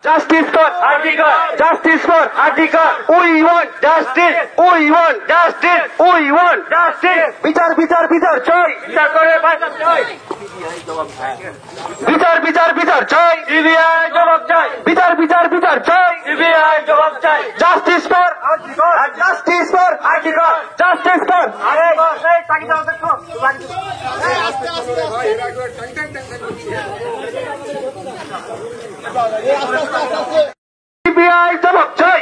Justice for Article. Justice for Article. We want justice. We want justice. We want justice. বিচার বিচার বিচার চাই। বিচার করে বাঁচার চাই। বিচার বিচার বিচার চাই। সিবিআই জবাব চাই। বিচার বিচার বিচার চাই। সিবিআই জবাব চাই। Justice for Article. Justice for Article. Justice for. আরে এই তাকি দাও দেখো। আস্তে আস্তে ভাই এরা একটু টাং টাং টাং করছে। সিবিআই জবাব চাই।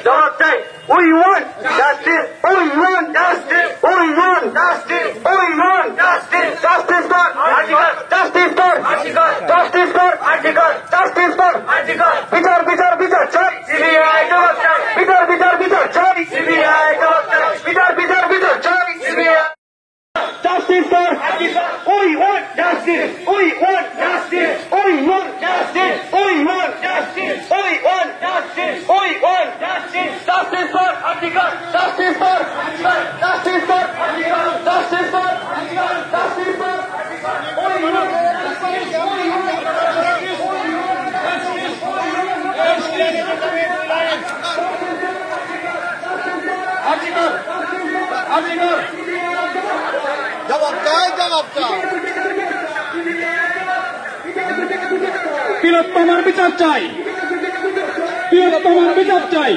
জবাব চাই। We want justice. We want justice. We want justice. We want justice. Justice for Article. Justice for Article. Justice for Article. Justice for Article. বিচার বিচার বিচার চাই। সিবিআই জবাব চাই। বিচার বিচার বিচার চাই। সিবিআই জবাব চাই। বিচার বিচার বিচার চাই। CBI Justice for Article. We want justice. We want justice. We want justice. We want justice. We want justice. We want justice. Justice for Article. Justice for Article. Justice for Article. Justice for Article. Justice for Article. We want justice. We want justice. We want justice. Article. Article. জবাব চাই, জবাব চাই। তিলোত্তমার বিচার চাই। তিলোত্তমার বিচার চাই।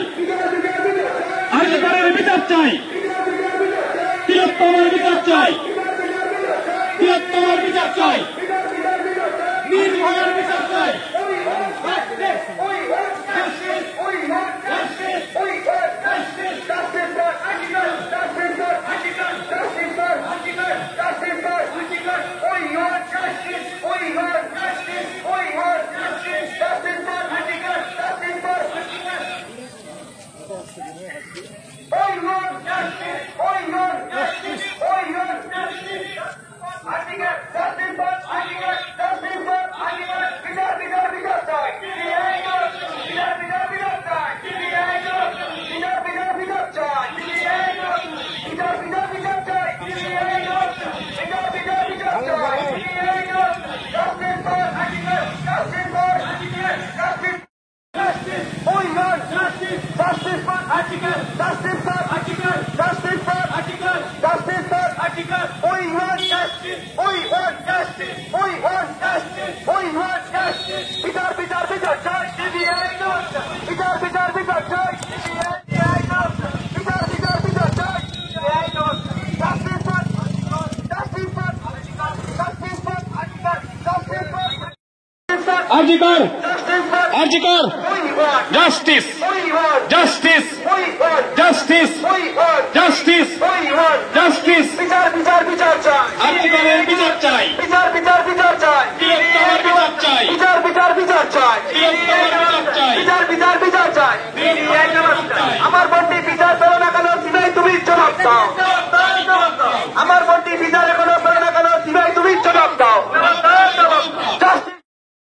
আর্যিকরের বিচার চাই। তিলোত্তমার বিচার চাই। তিলোত্তমার বিচার চাই। নির্ভয়ার বিচার চাই। আর্যিকর আর্যিকর justice justice justice justice justice বিচার বিচার বিচার চাই। আর্যিকরের বিচার চাই। বিচার বিচার বিচার চাই। তিলোত্তমার বিচার চাই। বিচার বিচার বিচার চাই। তিলোত্তমার বিচার চাই। বিচার বিচার বিচার চাই। আমার বোনটি বিচার পেলো না কেন? সিবিআই তুমি জবাব দাও। আমার বোনটি বিচার এখনো পেলো না কেন? সিবিআই তুমি জবাব দাও।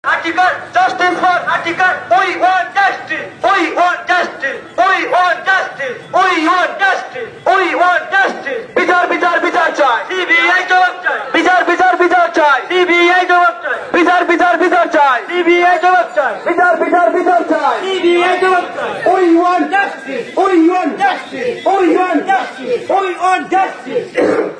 Article. Justice for Article. We want justice. We want justice. We want justice. We want justice. We want justice. বিচার বিচার বিচার চাই। সিবিআই জবাব চাই। বিচার বিচার বিচার চাই। সিবিআই জবাব চাই। বিচার বিচার বিচার চাই। সিবিআই জবাব চাই। বিচার বিচার বিচার চাই। সিবিআই জবাব চাই। We want justice. We want justice. We want justice. We want justice.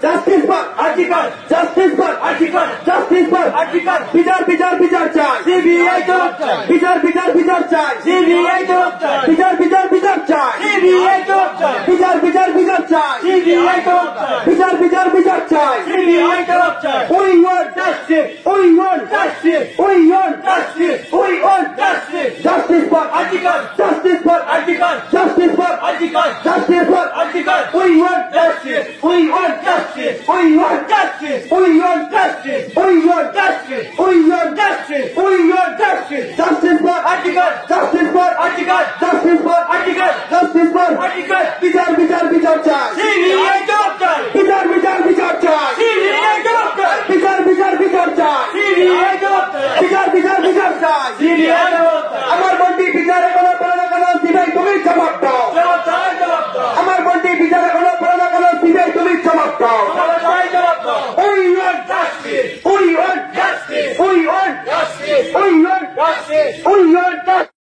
Justice for Article. Justice for Article. Justice for Article. বিচার বিচার বিচার চাই। সিবিআই জবাব চাই। বিচার বিচার বিচার চাই। সিবিআই জবাব চাই। বিচার বিচার বিচার চাই। সিবিআই জবাব চাই। বিচার বিচার বিচার চাই। সিবিআই জবাব চাই। বিচার বিচার বিচার চাই। সিবিআই জবাব চাই। We want justice. We want justice. We want justice. We want justice. Justice for Article. Justice for Article. Justice for Article. Justice for Article. We want justice. We want justice. We want justice. We want justice. We want justice. We want justice. We want justice. Justice for Article. Justice for Article. Justice for Article. Justice for Article. বিচার বিচার বিচার চাই। CBI জবাব চাই। বিচার বিচার বিচার চাই। সিবিআই জবাব চাই। বিচার বিচার বিচার চাই। সিবিআই জবাব চাই। বিচার বিচার বিচার চাই। সিবিআই জবাব চাই। আমার বোনটি বিচার এখনো পেলো না কেন? সিবিআই তুমি জবাব দাও। জবাব চাই, জবাব দাও। আমার বোনটি বিচার এখনো পেলো না কেন? সিবিআই তুমি জবাব দাও। জবাব চাই, জবাব দাও। We want justice. We want justice. We want justice. We want justice. We want justice.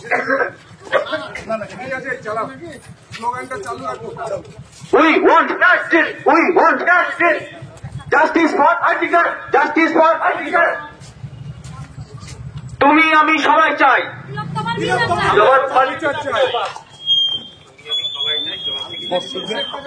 We want justice. We want justice. Justice for Article. Justice for Article. তুমি আমি সবাই চাই জবাব বিচার চাই।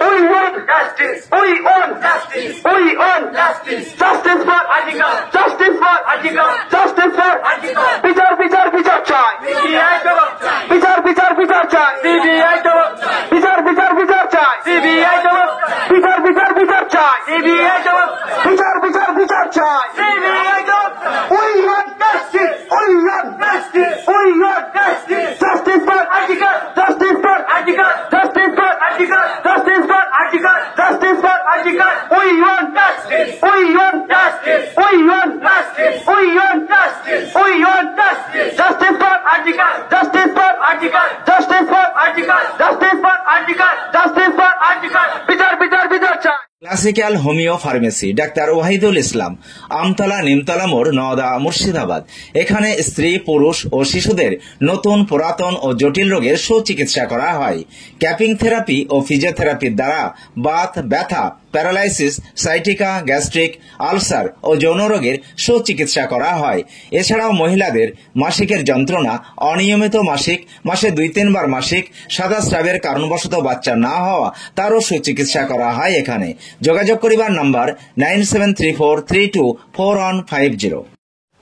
We want justice. We want justice. We want justice. Justice for Article. Justice for Article. Justice for Article. বিচার বিচার বিচার চাই। CBI জবাব চাই। বিচার বিচার বিচার চাই। CBI জবাব চাই। বিচার বিচার বিচার চাই। CBI জবাব চাই। বিচার বিচার বিচার চাই। CBI জবাব চাই। বিচার বিচার বিচার চাই। CBI জবাব চাই। We want justice. We want justice. We want justice. Justice for Article. Justice for Article. Justice for Article. Justice for Article. Justice for Article. We want justice. We want justice. We want justice. We want justice. We want justice. Justice for Article. Justice for Article. Justice for Article. Justice for Article. Justice for Article. বিচার বিচার বিচার চাই। Classical homeo pharmacy ডাক্তার ওয়াহিদুল ইসলাম, আমতলা নিমতলা মোড়, নওদা, মুর্শিদাবাদ। এখানে স্ত্রী, পুরুষ ও শিশুদের নতুন, পুরাতন ও জটিল রোগের সুচিকিৎসা করা হয়। ক্যাপিং থেরাপি ও ফিজিওথেরাপির দ্বারা বাত, ব্যথা, প্যারালাইসিস, সাইটিকা, গ্যাস্ট্রিক, আলসার ও যৌন রোগের সুচিকিৎসা করা হয়। এছাড়াও মহিলাদের মাসিকের যন্ত্রণা, অনিয়মিত মাসিক, মাসে 2-3 বার মাসিক, সাদা স্রাবের কারণবশত বাচ্চা না হওয়া, তারও সুচিকিৎসা করা হয় এখানে। যোগাযোগ করিবার নাম্বার 9734324150।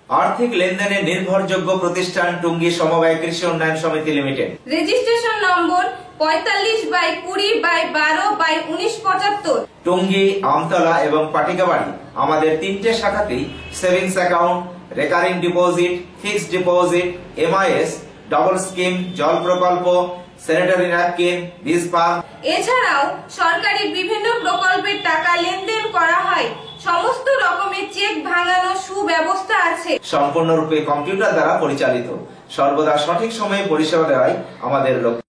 আর্থিক লেনদেনে নির্ভরযোগ্য প্রতিষ্ঠান টুঙ্গি সমবায় কৃষি উন্নয়ন সমিতি limited. Registration number 45/20/12/1975। Tungi, Amtala এবং পাটিকাবাড়ি আমাদের 3টে শাখাতেই savings account, recurring deposit, fixed deposit, MIS, double scheme, জল প্রকল্প, স্যানিটারি ন্যাপকিন, বীজ পাম্প, এছাড়াও সরকারি বিভিন্ন প্রকল্পের টাকা লেনদেন করা হয়। সমস্ত রকমের চেক ভাঙানোর সুব্যবস্থা আছে। সম্পূর্ণরূপে কম্পিউটার দ্বারা পরিচালিত। সর্বদা সঠিক সময়ে পরিষেবা দেওয়াই আমাদের লক্ষ্য।